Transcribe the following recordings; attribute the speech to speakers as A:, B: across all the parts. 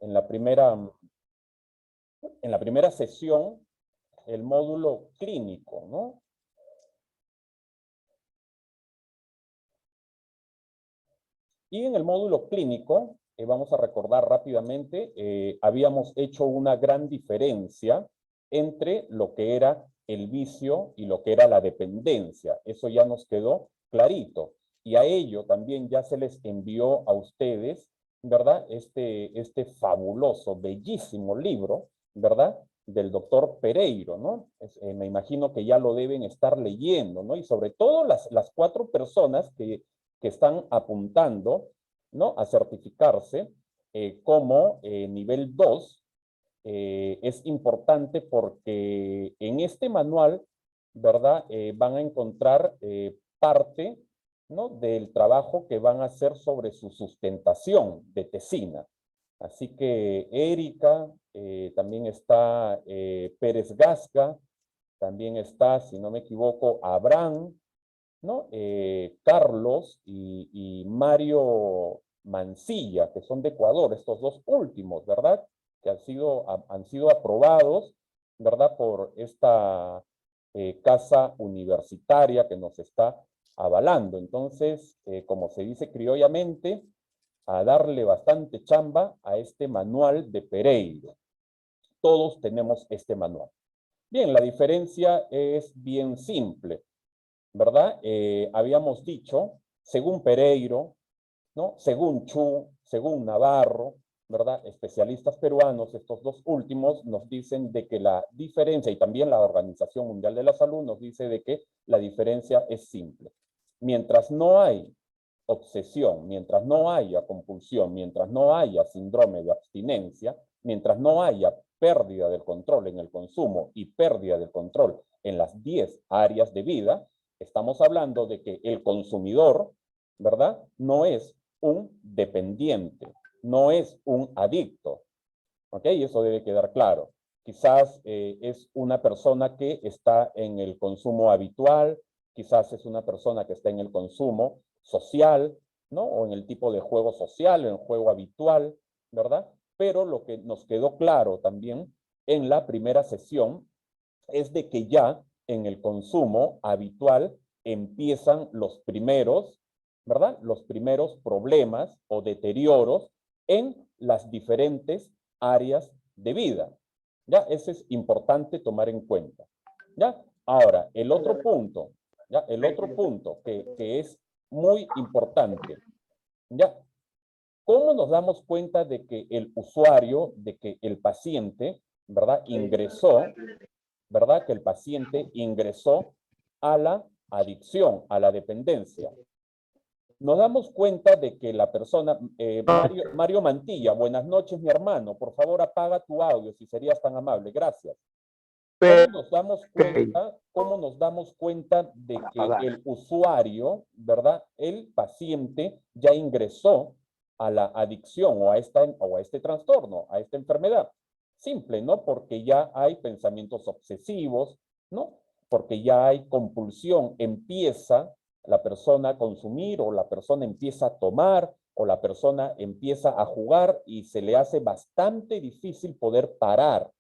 A: en la primera sesión el módulo clínico, ¿no? Y en el módulo clínico, vamos a recordar rápidamente, habíamos hecho una gran diferencia entre lo que era el vicio y lo que era la dependencia. Eso ya nos quedó clarito. Y a ello también ya se les envió a ustedes, ¿verdad? Este fabuloso, bellísimo libro, ¿verdad? Del doctor Pereiro, ¿no? Me imagino que ya lo deben estar leyendo, ¿no? Y sobre todo las 4 personas que están apuntando, ¿no?, a certificarse como nivel 2, es importante porque en este manual, ¿verdad?, van a encontrar parte, ¿no?, del trabajo que van a hacer sobre su sustentación de tesina. Así que Erika, también está Pérez Gasca, también está, si no me equivoco, Abraham, ¿no? Carlos y Mario Mancilla, que son de Ecuador, estos 2 últimos, ¿verdad? Que han sido aprobados, ¿verdad? Por esta casa universitaria que nos está avalando. Entonces, como se dice criollamente, a darle bastante chamba a este manual de Pereiro. Todos tenemos este manual. Bien, la diferencia es bien simple, ¿verdad? Habíamos dicho, según Pereiro, ¿no?, según Chu, según Navarro, ¿verdad?, especialistas peruanos, estos 2 últimos nos dicen de que la diferencia, y también la Organización Mundial de la Salud nos dice de que la diferencia es simple. Mientras no hay obsesión, mientras no haya compulsión, mientras no haya síndrome de abstinencia, mientras no haya pérdida del control en el consumo y pérdida del control en las 10 áreas de vida, estamos hablando de que el consumidor, ¿verdad?, no es un dependiente, no es un adicto. ¿Ok? Eso debe quedar claro. Quizás es una persona que está en el consumo habitual, quizás es una persona que está en el consumo social, ¿no? O en el tipo de juego social, en el juego habitual, ¿verdad? Pero lo que nos quedó claro también en la primera sesión es de que ya en el consumo habitual empiezan los primeros, ¿verdad?, los primeros problemas o deterioros en las diferentes áreas de vida. ¿Ya? Eso es importante tomar en cuenta. ¿Ya? Ahora, el otro punto, ¿ya? El otro punto que es muy importante, ¿ya? ¿Cómo nos damos cuenta de que el usuario, de que el paciente, ¿verdad?, ingresó, ¿verdad?, que el paciente ingresó a la adicción, a la dependencia? Nos damos cuenta de que la persona, Mario Mantilla, buenas noches, mi hermano, por favor apaga tu audio, si serías tan amable, gracias. ¿Cómo nos damos cuenta de que el usuario, ¿verdad?, el paciente ya ingresó a la adicción o a este trastorno, a esta enfermedad? Simple, ¿no? Porque ya hay pensamientos obsesivos, ¿no? Porque ya hay compulsión, empieza la persona a consumir o la persona empieza a tomar o la persona empieza a jugar y se le hace bastante difícil poder parar,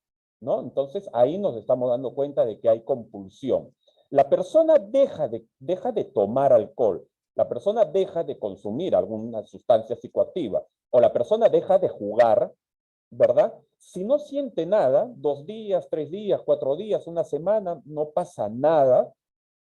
A: ¿no? Entonces ahí nos estamos dando cuenta de que hay compulsión. La persona deja de tomar alcohol, la persona deja de consumir alguna sustancia psicoactiva o la persona deja de jugar, ¿verdad? Si no siente nada, 2 días, 3 días, 4 días, una semana, no pasa nada,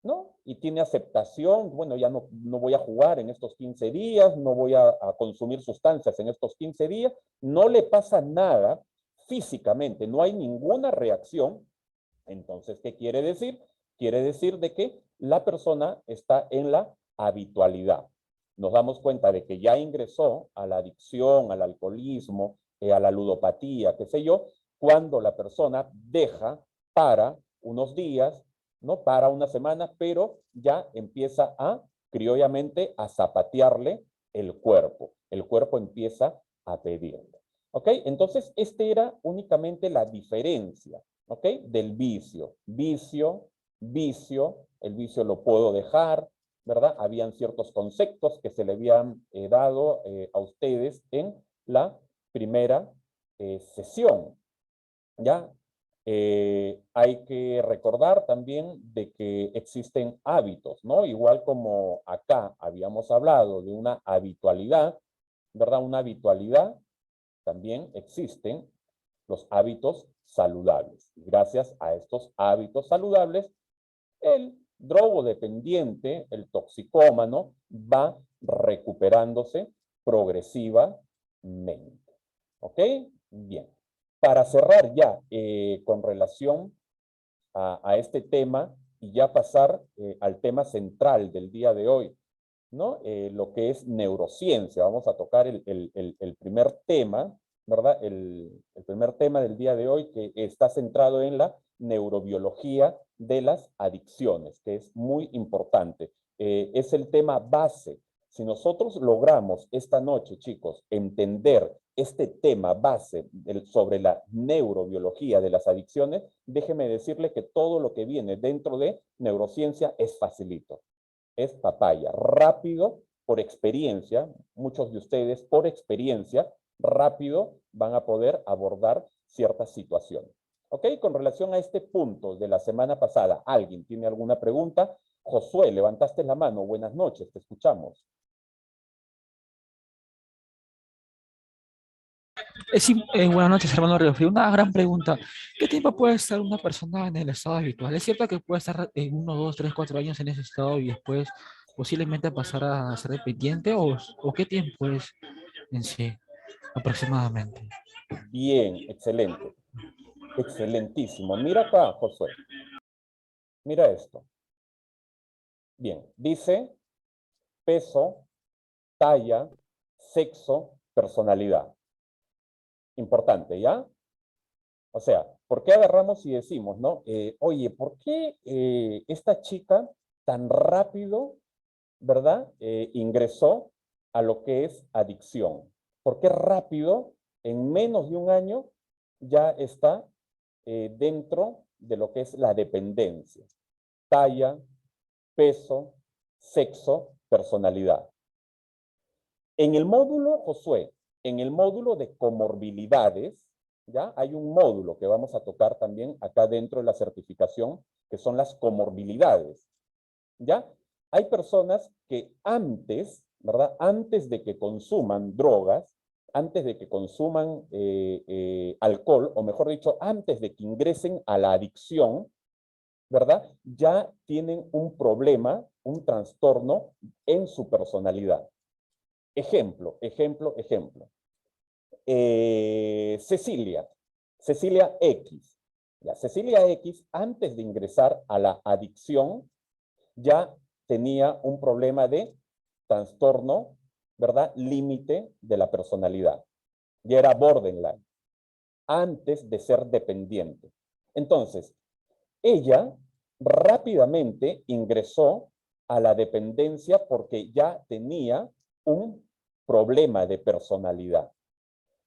A: ¿no? Y tiene aceptación, bueno, ya no voy a jugar en estos 15 días, no voy a consumir sustancias en estos 15 días, no le pasa nada físicamente, no hay ninguna reacción. Entonces, ¿qué quiere decir? Quiere decir de que la persona está en la habitualidad. Nos damos cuenta de que ya ingresó a la adicción, al alcoholismo, a la ludopatía, qué sé yo, cuando la persona deja para unos días, ¿no?, para una semana, pero ya empieza criollamente, a zapatearle el cuerpo. El cuerpo empieza a pedirle. ¿Ok? Entonces, era únicamente la diferencia, ¿ok?, del vicio. Vicio, el vicio lo puedo dejar, ¿verdad? Habían ciertos conceptos que se le habían dado a ustedes en la primera sesión, ¿ya? Hay que recordar también de que existen hábitos, ¿no? Igual como acá habíamos hablado de una habitualidad, ¿verdad? Una habitualidad, también existen los hábitos saludables. Gracias a estos hábitos saludables, el drogodependiente, el toxicómano, va recuperándose progresivamente. ¿Ok? Bien. Para cerrar ya con relación a este tema y ya pasar al tema central del día de hoy, ¿no? Lo que es neurociencia. Vamos a tocar el primer tema, ¿verdad? El primer tema del día de hoy que está centrado en la neurobiología de las adicciones, que es muy importante. Es el tema base. Si nosotros logramos esta noche, chicos, entender este tema base sobre la neurobiología de las adicciones, déjeme decirle que todo lo que viene dentro de neurociencia es facilito. Es papaya, rápido, por experiencia, muchos de ustedes por experiencia, rápido van a poder abordar ciertas situaciones. ¿Ok? Con relación a este punto de la semana pasada, ¿alguien tiene alguna pregunta? Josué, levantaste la mano. Buenas noches, te escuchamos.
B: Sí, buenas noches, hermano Riofrío. Una gran pregunta. ¿Qué tiempo puede estar una persona en el estado habitual? ¿Es cierto que puede estar en 1, 2, 3, 4 años en ese estado y después posiblemente pasar a ser dependiente? ¿O qué tiempo es en sí aproximadamente?
A: Bien, excelente. Excelentísimo. Mira acá, Josué. Mira esto. Bien, dice peso, talla, sexo, personalidad. Importante, ¿ya? O sea, ¿por qué agarramos y decimos, no? Oye, ¿por qué esta chica tan rápido, ¿verdad? Ingresó a lo que es adicción. ¿Por qué rápido, en menos de un año, ya está dentro de lo que es la dependencia? Talla, peso, sexo, personalidad. En el módulo, Josué, en el módulo de comorbilidades, ¿ya? Hay un módulo que vamos a tocar también acá dentro de la certificación, que son las comorbilidades, ¿ya? Hay personas que antes, ¿verdad? Antes de que consuman drogas, antes de que consuman alcohol, o mejor dicho, antes de que ingresen a la adicción, ¿verdad? Ya tienen un problema, un trastorno en su personalidad. Ejemplo, ejemplo, ejemplo. Cecilia, Cecilia X. Ya, Cecilia X, antes de ingresar a la adicción, ya tenía un problema de trastorno, ¿verdad? Límite de la personalidad. Ya era borderline, antes de ser dependiente. Entonces, ella rápidamente ingresó a la dependencia porque ya tenía un problema de personalidad.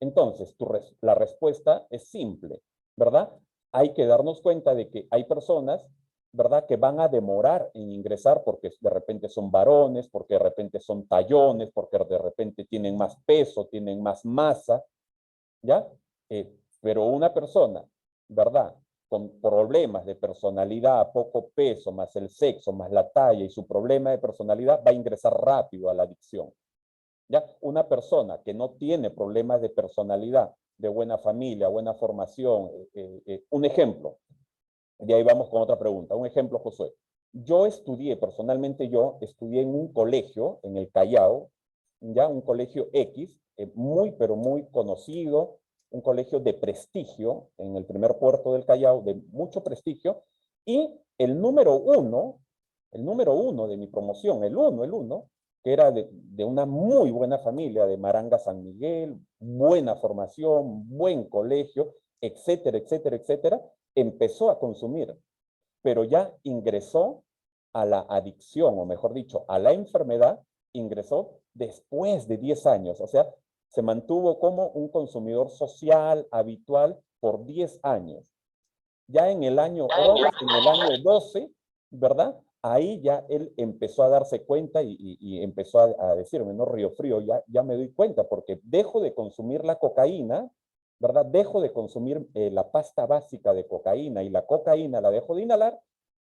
A: Entonces, la respuesta es simple, ¿verdad? Hay que darnos cuenta de que hay personas, ¿verdad?, que van a demorar en ingresar porque de repente son varones, porque de repente son tallones, porque de repente tienen más peso, tienen más masa, ¿ya? Pero una persona, ¿verdad?, con problemas de personalidad, poco peso, más el sexo, más la talla y su problema de personalidad, va a ingresar rápido a la adicción. ¿Ya? Una persona que no tiene problemas de personalidad, de buena familia, buena formación, un ejemplo, y ahí vamos con otra pregunta, un ejemplo, Josué. Yo estudié, personalmente yo estudié en un colegio, en el Callao, ya un colegio X, muy, pero muy conocido, un colegio de prestigio, en el primer puerto del Callao, de mucho prestigio, y el número uno de mi promoción, el uno, que era de una muy buena familia, de Maranga San Miguel, buena formación, buen colegio, etcétera, etcétera, etcétera, empezó a consumir, pero ya ingresó a la adicción, o mejor dicho, a la enfermedad, ingresó después de 10 años, o sea, se mantuvo como un consumidor social habitual por 10 años. Ya en el año 11, en el año 12, ¿verdad? Ahí ya él empezó a darse cuenta y empezó a decirme, no, Río Frío, ya me doy cuenta porque dejo de consumir la cocaína, ¿verdad? Dejo de consumir la pasta básica de cocaína y la cocaína la dejo de inhalar,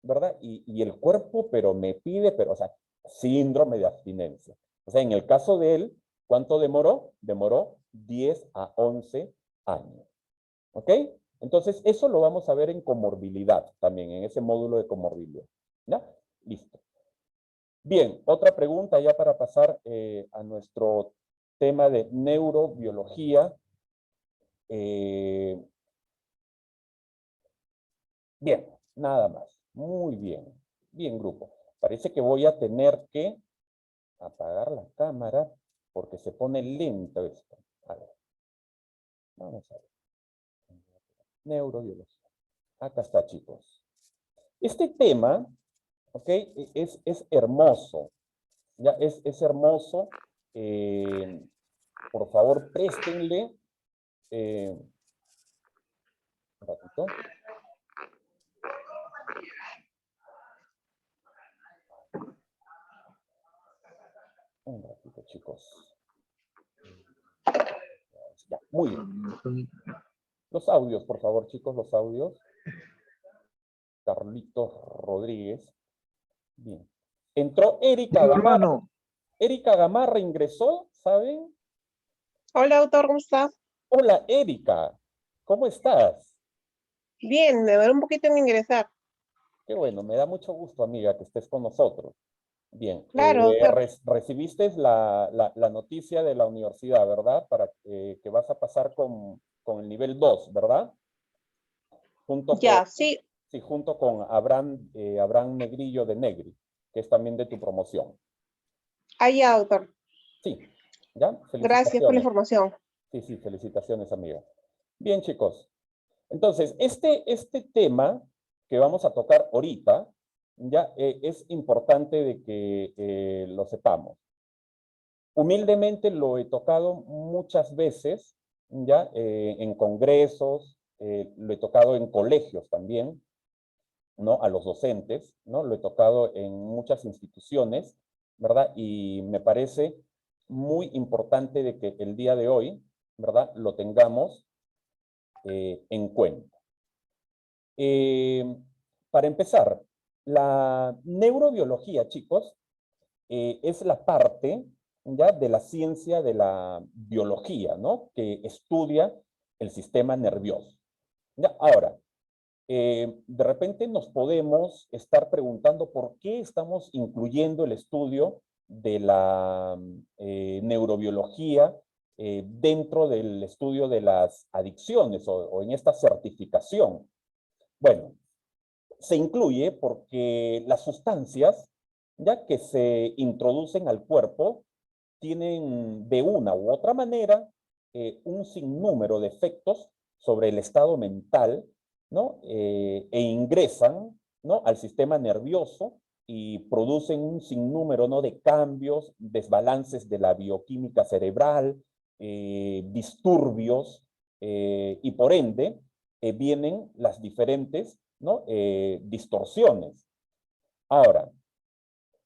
A: ¿verdad? Y el cuerpo, pero me pide, pero, o sea, síndrome de abstinencia. O sea, en el caso de él, ¿cuánto demoró? Demoró 10 a 11 años. ¿Ok? Entonces, eso lo vamos a ver en comorbilidad también, en ese módulo de comorbilidad. ¿Ya? Listo. Bien, otra pregunta ya para pasar a nuestro tema de neurobiología. Bien, nada más. Muy bien. Bien, grupo. Parece que voy a tener que apagar la cámara porque se pone lento esto. A ver. Vamos a ver. Neurobiología. Acá está, chicos. Este tema, ¿ok? Es hermoso. Ya, es hermoso. Por favor, préstenle un ratito. Un ratito, chicos. Ya, muy bien. Los audios, por favor, chicos, los audios. Carlitos Rodríguez. Bien. Entró Erika Gamarra.
C: Hermano,
A: Erika Gamarra ingresó, ¿saben?
D: Hola, doctor, ¿cómo está?
A: Hola, Erika. ¿Cómo estás?
D: Bien, me demoró un poquito en ingresar.
A: Qué bueno, me da mucho gusto, amiga, que estés con nosotros. Bien,
D: Claro, doctor.
A: recibiste la noticia de la universidad, ¿verdad? Para que vas a pasar con el nivel 2, ¿verdad? Junto con,
D: Ya, sí.
A: sí, junto con Abraham Negrillo de Negri, que es también de tu promoción.
D: Ya, doctor.
A: Sí, ¿ya?
D: Gracias por la
A: Felicitaciones.
D: información.
A: Sí, sí, felicitaciones, amiga. Bien, chicos. Entonces, este tema que vamos a tocar ahorita, ya es importante de que lo sepamos. Humildemente lo he tocado muchas veces, ya en congresos, lo he tocado en colegios también, ¿no? A los docentes, ¿no? Lo he tocado en muchas instituciones, ¿verdad? Y me parece muy importante de que el día de hoy, ¿verdad? Lo tengamos en cuenta. Para empezar, la neurobiología, chicos, es la parte ya de la ciencia de la biología, ¿no? Que estudia el sistema nervioso. Ya, ahora, de repente nos podemos estar preguntando por qué estamos incluyendo el estudio de la neurobiología dentro del estudio de las adicciones o en esta certificación. Bueno, se incluye porque las sustancias ya que se introducen al cuerpo tienen de una u otra manera un sinnúmero de efectos sobre el estado mental, ¿no? E ingresan, ¿no? Al sistema nervioso y producen un sinnúmero, ¿no? De cambios, desbalances de la bioquímica cerebral, disturbios, y por ende vienen las diferentes, ¿no? Distorsiones. Ahora,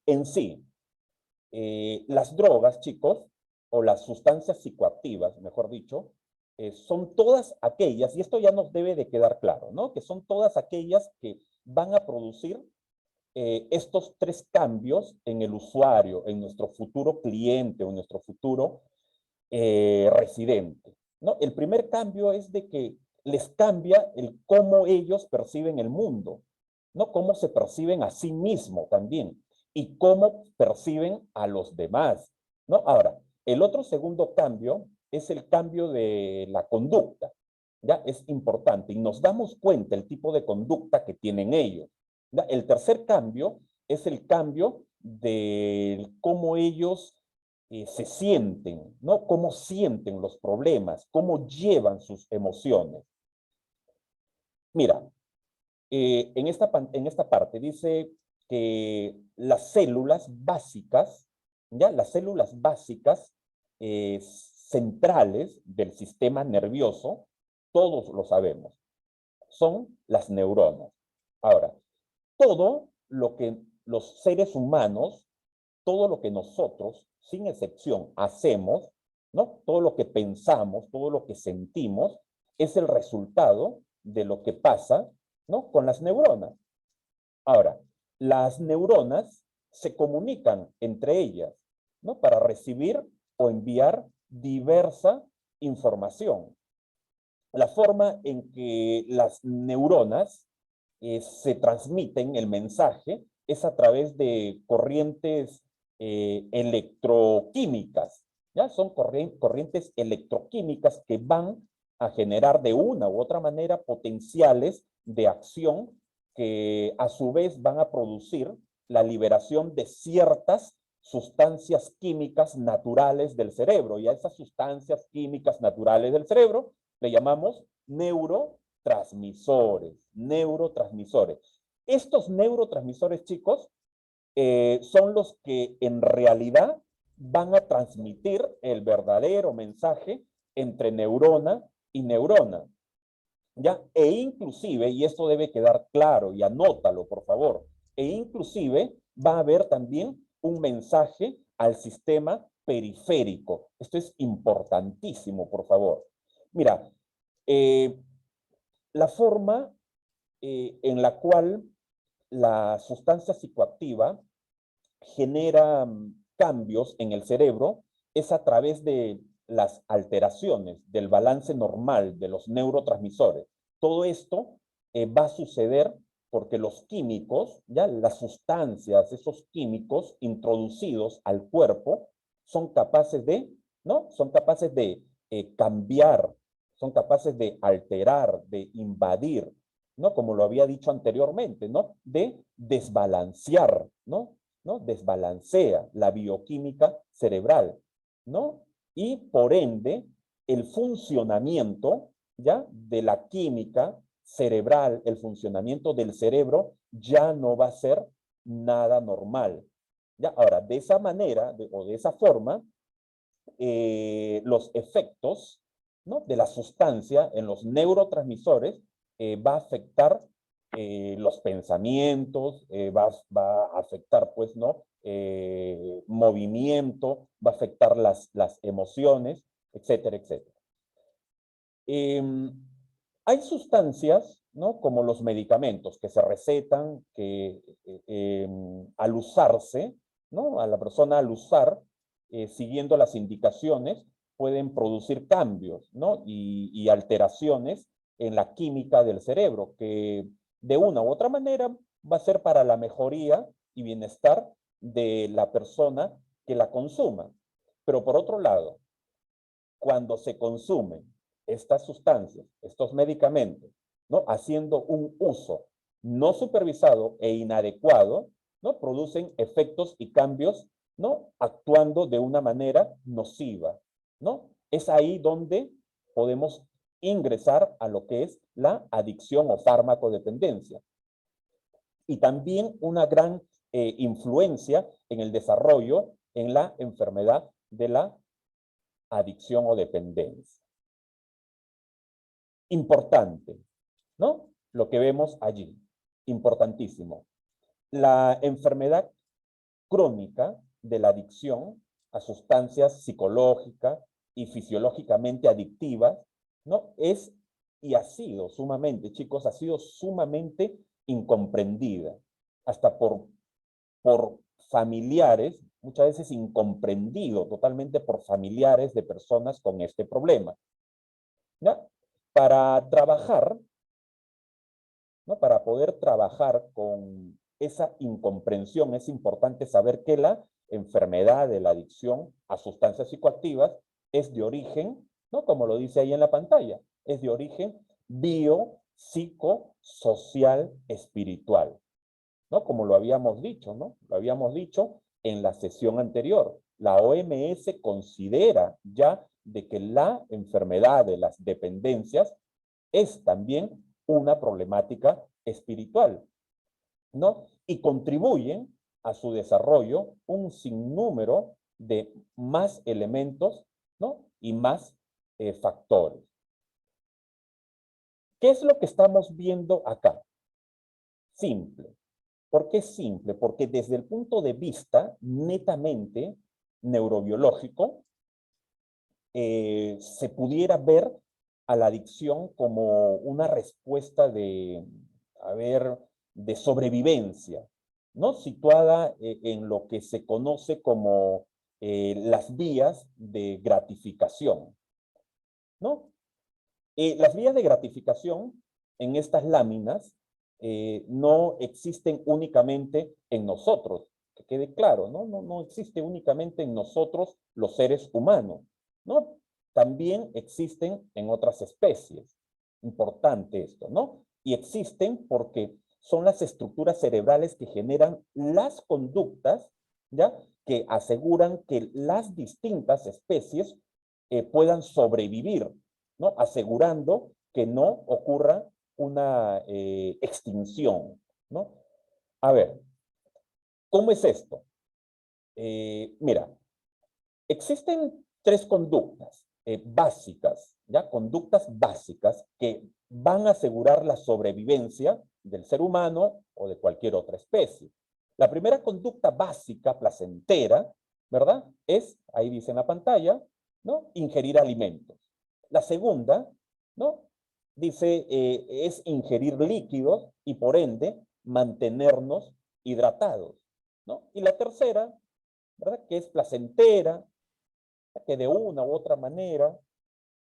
A: en sí, las drogas, chicos, o las sustancias psicoactivas, mejor dicho, son todas aquellas, y esto ya nos debe de quedar claro, ¿no? Que son todas aquellas que van a producir estos tres cambios en el usuario, en nuestro futuro cliente o en nuestro futuro residente, ¿no? El primer cambio es de que les cambia el cómo ellos perciben el mundo, ¿no? Cómo se perciben a sí mismos también y cómo perciben a los demás, ¿no? Ahora, el otro segundo cambio es el cambio de la conducta, ¿ya? Es importante y nos damos cuenta el tipo de conducta que tienen ellos, ¿ya? El tercer cambio es el cambio de cómo ellos se sienten, ¿no? Cómo sienten los problemas, cómo llevan sus emociones. Mira, en esta parte dice que las células básicas, ¿ya? Las células básicas centrales del sistema nervioso, todos lo sabemos, son las neuronas. Ahora, todo lo que los seres humanos, todo lo que nosotros, sin excepción, hacemos, ¿no? Todo lo que pensamos, todo lo que sentimos, es el resultado de lo que pasa, ¿no?, con las neuronas. Ahora, las neuronas se comunican entre ellas, ¿no?, para recibir o enviar diversa información. La forma en que las neuronas se transmiten el mensaje es a través de corrientes electroquímicas, ¿ya? Son corrientes electroquímicas que van a generar de una u otra manera potenciales de acción que a su vez van a producir la liberación de ciertas sustancias químicas naturales del cerebro. Y a esas sustancias químicas naturales del cerebro le llamamos neurotransmisores. Estos neurotransmisores, chicos, son los que en realidad van a transmitir el verdadero mensaje entre neurona y neurona. ¿Ya? E inclusive, y esto debe quedar claro, y anótalo por favor, e inclusive va a haber también un mensaje al sistema periférico. Esto es importantísimo, por favor. Mira, la forma en la cual la sustancia psicoactiva genera cambios en el cerebro es a través de las alteraciones del balance normal de los neurotransmisores. Todo esto va a suceder porque los químicos, ya las sustancias, esos químicos introducidos al cuerpo son capaces de, ¿no? Son capaces de cambiar, son capaces de alterar, de invadir, ¿no? Como lo había dicho anteriormente, ¿no? De desbalancear, ¿no? Desbalancea la bioquímica cerebral, ¿no? Y por ende, el funcionamiento, ¿ya?, de la química cerebral, el funcionamiento del cerebro, ya no va a ser nada normal. ¿Ya? Ahora, de esa manera, o de esa forma, los efectos, ¿no?, de la sustancia en los neurotransmisores va a afectar los pensamientos, va a afectar, pues, ¿no?, movimiento, va a afectar las emociones, etcétera, etcétera. Hay sustancias, ¿no?, como los medicamentos que se recetan, que al usarse, ¿no?, a la persona al usar, siguiendo las indicaciones, pueden producir cambios, ¿no?, y alteraciones en la química del cerebro, que de una u otra manera va a ser para la mejoría y bienestar de la persona que la consuma. Pero por otro lado, cuando se consumen estas sustancias, estos medicamentos, ¿no?, haciendo un uso no supervisado e inadecuado, ¿no?, producen efectos y cambios, ¿no?, actuando de una manera nociva, ¿no? Es ahí donde podemos ingresar a lo que es la adicción o farmacodependencia. Y también una gran influencia en el desarrollo en la enfermedad de la adicción o dependencia. Importante, ¿no?, lo que vemos allí, importantísimo. La enfermedad crónica de la adicción a sustancias psicológicas y fisiológicamente adictivas, ¿no?, es y ha sido sumamente, chicos, ha sido sumamente incomprendida, hasta por familiares, muchas veces incomprendido totalmente por familiares de personas con este problema. ¿Ya? Para trabajar, ¿no?, para poder trabajar con esa incomprensión, es importante saber que la enfermedad de la adicción a sustancias psicoactivas es de origen, ¿no?, como lo dice ahí en la pantalla, es de origen biopsicosocial espiritual, ¿no?, como lo habíamos dicho, ¿no? Lo habíamos dicho en la sesión anterior. La OMS considera ya de que la enfermedad de las dependencias es también una problemática espiritual, ¿no? Y contribuyen a su desarrollo un sinnúmero de más elementos, ¿no?, y más factores. ¿Qué es lo que estamos viendo acá? Simple. ¿Por qué simple? Porque desde el punto de vista netamente neurobiológico, se pudiera ver a la adicción como una respuesta de sobrevivencia, ¿no? Situada en lo que se conoce como las vías de gratificación, ¿no? Las vías de gratificación en estas láminas no existen únicamente en nosotros, que quede claro, ¿no? No existe únicamente en nosotros los seres humanos, ¿no? También existen en otras especies. Importante esto, ¿no? Y existen porque son las estructuras cerebrales que generan las conductas, ¿ya? Que aseguran que las distintas especies puedan sobrevivir, ¿no? Asegurando que no ocurra una extinción, ¿no? A ver, ¿cómo es esto? Mira, existen tres conductas básicas, ¿ya? Conductas básicas que van a asegurar la sobrevivencia del ser humano o de cualquier otra especie. La primera conducta básica, placentera, ¿verdad? Es, ahí dice en la pantalla, ¿no? Ingerir alimentos. La segunda, ¿no? Dice, es ingerir líquidos y por ende mantenernos hidratados, ¿no? Y la tercera, ¿verdad? Que es placentera, que de una u otra manera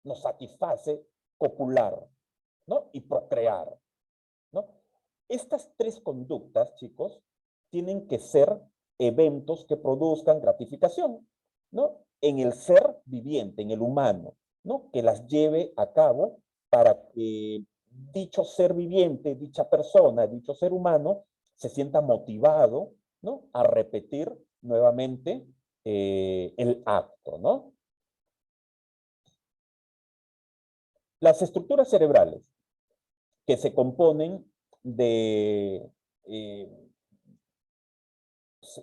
A: nos satisface copular, ¿no? Y procrear, ¿no? Estas tres conductas, chicos, tienen que ser eventos que produzcan gratificación, ¿no? En el ser viviente, en el humano, ¿no? Que las lleve a cabo para que dicho ser viviente, dicha persona, dicho ser humano, se sienta motivado, ¿no? A repetir nuevamente el acto, ¿no? Las estructuras cerebrales que se componen de,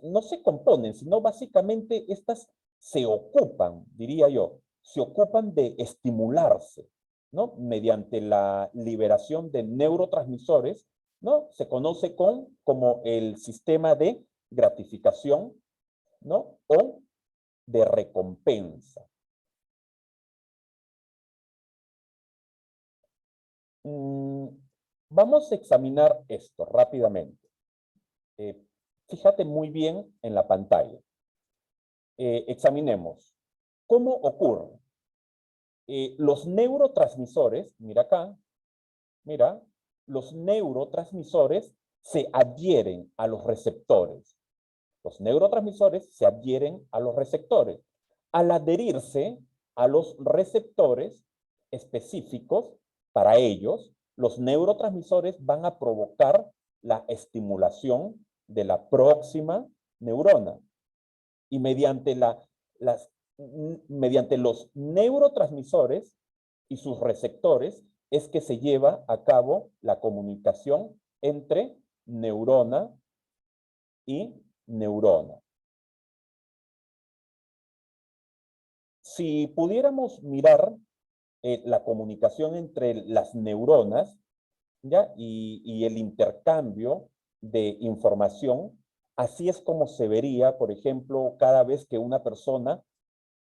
A: no se componen, sino básicamente estas se ocupan, diría yo, se ocupan de estimularse, ¿no? Mediante la liberación de neurotransmisores, ¿no? Se conoce como el sistema de gratificación, ¿no? O de recompensa. Vamos a examinar esto rápidamente. Fíjate muy bien en la pantalla. Examinemos. ¿Cómo ocurre? Los neurotransmisores, mira acá, mira, los neurotransmisores se adhieren a los receptores. Los neurotransmisores se adhieren a los receptores. Al adherirse a los receptores específicos para ellos, los neurotransmisores van a provocar la estimulación de la próxima neurona. Y mediante los neurotransmisores y sus receptores es que se lleva a cabo la comunicación entre neurona y neurona. Si pudiéramos mirar la comunicación entre las neuronas, ¿ya? Y el intercambio de información, así es como se vería, por ejemplo, cada vez que una persona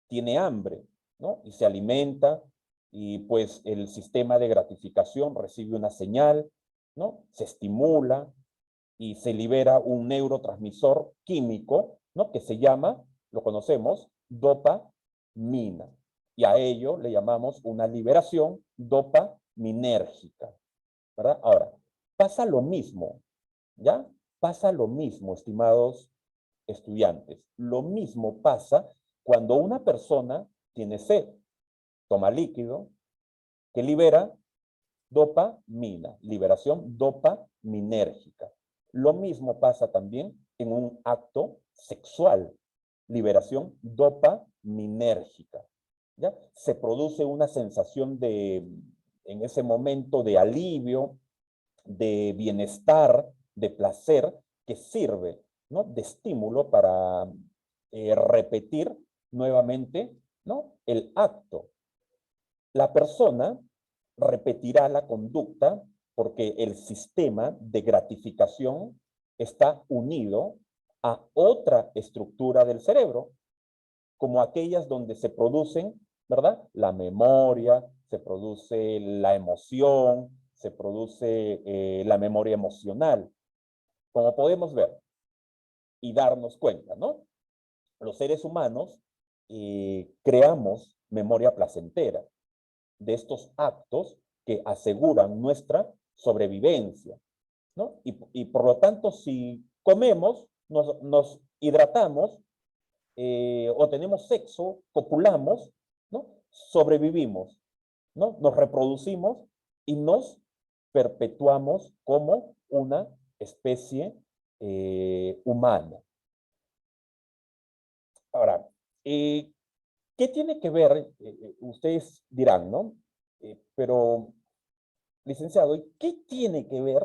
A: tiene hambre, ¿no? Y se alimenta, y pues el sistema de gratificación recibe una señal, ¿no? Se estimula y se libera un neurotransmisor químico, ¿no? Que se llama, lo conocemos, dopamina. Y a ello le llamamos una liberación dopaminérgica, ¿verdad? Ahora, pasa lo mismo, ¿ya? Pasa lo mismo, estimados estudiantes. Lo mismo pasa cuando una persona tiene sed, toma líquido, que libera dopamina, liberación dopaminérgica. Lo mismo pasa también en un acto sexual, liberación dopaminérgica, ¿ya? Se produce una sensación en ese momento de alivio, de bienestar, de placer, que sirve, ¿no? De estímulo para repetir nuevamente, ¿no? El acto. La persona repetirá la conducta porque el sistema de gratificación está unido a otra estructura del cerebro, como aquellas donde se producen ¿verdad? La memoria, se produce la emoción, se produce la memoria emocional. Como podemos ver y darnos cuenta, ¿no? Los seres humanos creamos memoria placentera de estos actos que aseguran nuestra sobrevivencia, ¿no? Y por lo tanto, si comemos, nos hidratamos, o tenemos sexo, copulamos, ¿no? Sobrevivimos, ¿no? Nos reproducimos y nos perpetuamos como una especie humana. Ahora, ¿qué tiene que ver? Ustedes dirán, ¿no? Pero, licenciado, ¿y qué tiene que ver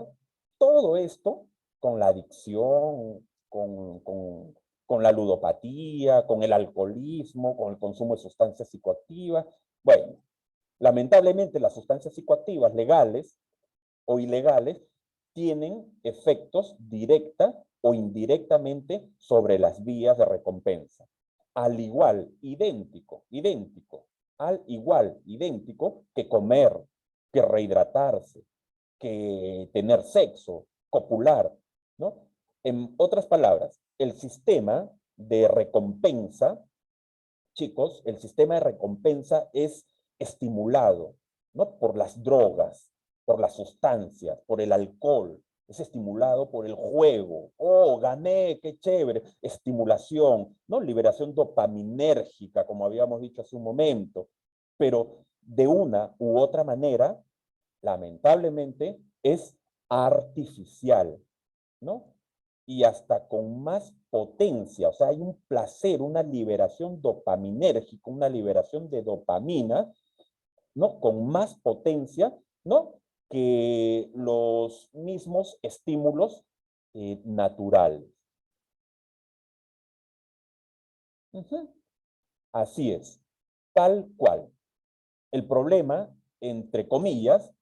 A: todo esto con la adicción, con la ludopatía, con el alcoholismo, con el consumo de sustancias psicoactivas? Bueno, lamentablemente las sustancias psicoactivas legales o ilegales tienen efectos directa o indirectamente sobre las vías de recompensa. Al igual, idéntico, idéntico que comer, que rehidratarse, que tener sexo, copular, ¿no? En otras palabras, el sistema de recompensa, chicos, el sistema de recompensa es estimulado, ¿no? Por las drogas, por las sustancias, por el alcohol, es estimulado por el juego. Oh, gané, qué chévere. Estimulación, ¿no? Liberación dopaminérgica, como habíamos dicho hace un momento. Pero de una u otra manera, lamentablemente, es artificial, ¿no? Y hasta con más potencia, o sea, hay un placer, una liberación dopaminérgica, una liberación de dopamina, ¿no? Con más potencia, ¿no? Que los mismos estímulos naturales. Así es, tal cual. El problema, entre comillas,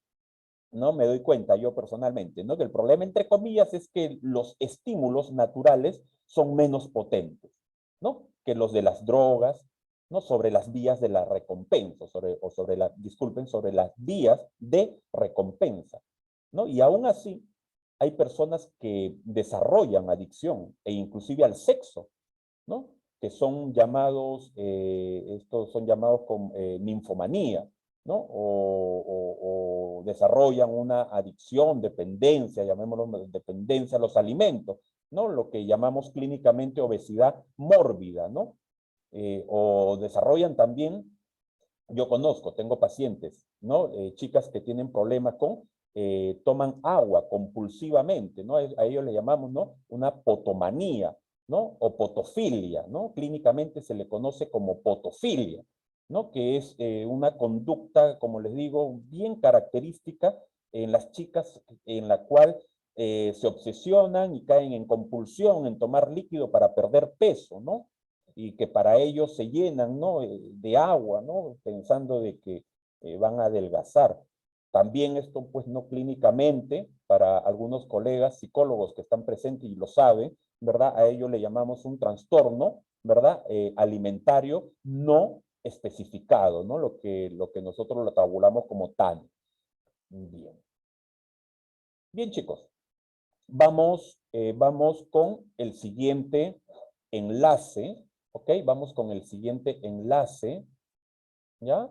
A: no me doy cuenta yo personalmente, ¿no? Que el problema, entre comillas, es que los estímulos naturales son menos potentes, ¿no? Que los de las drogas, ¿no? Sobre las vías de la recompensa, disculpen, sobre las vías de recompensa, ¿no? Y aún así, hay personas que desarrollan adicción, e inclusive al sexo, ¿no? Que son llamados, estos son llamados con ninfomanía, ¿no? O desarrollan una adicción, dependencia, llamémoslo dependencia a los alimentos, ¿no? Lo que llamamos clínicamente obesidad mórbida, ¿no? O desarrollan también, yo conozco, tengo pacientes, ¿no? Chicas que tienen problemas con, toman agua compulsivamente, ¿no? A ellos le llamamos, ¿no? Una potomanía, ¿no? O potofilia, ¿no? Clínicamente se le conoce como potofilia, ¿no? Que es una conducta, como les digo, bien característica en las chicas, en la cual se obsesionan y caen en compulsión en tomar líquido para perder peso, ¿no? Y que para ellos se llenan, ¿no? De agua, ¿no? Pensando de que van a adelgazar. También esto, pues, no clínicamente, para algunos colegas psicólogos que están presentes y lo saben, ¿verdad? A ello le llamamos un trastorno, ¿verdad? Alimentario no especificado, ¿no? Lo que nosotros lo tabulamos como TAN. Bien. Bien, chicos. Vamos con el siguiente enlace, ¿ok? Vamos con el siguiente enlace, ¿ya?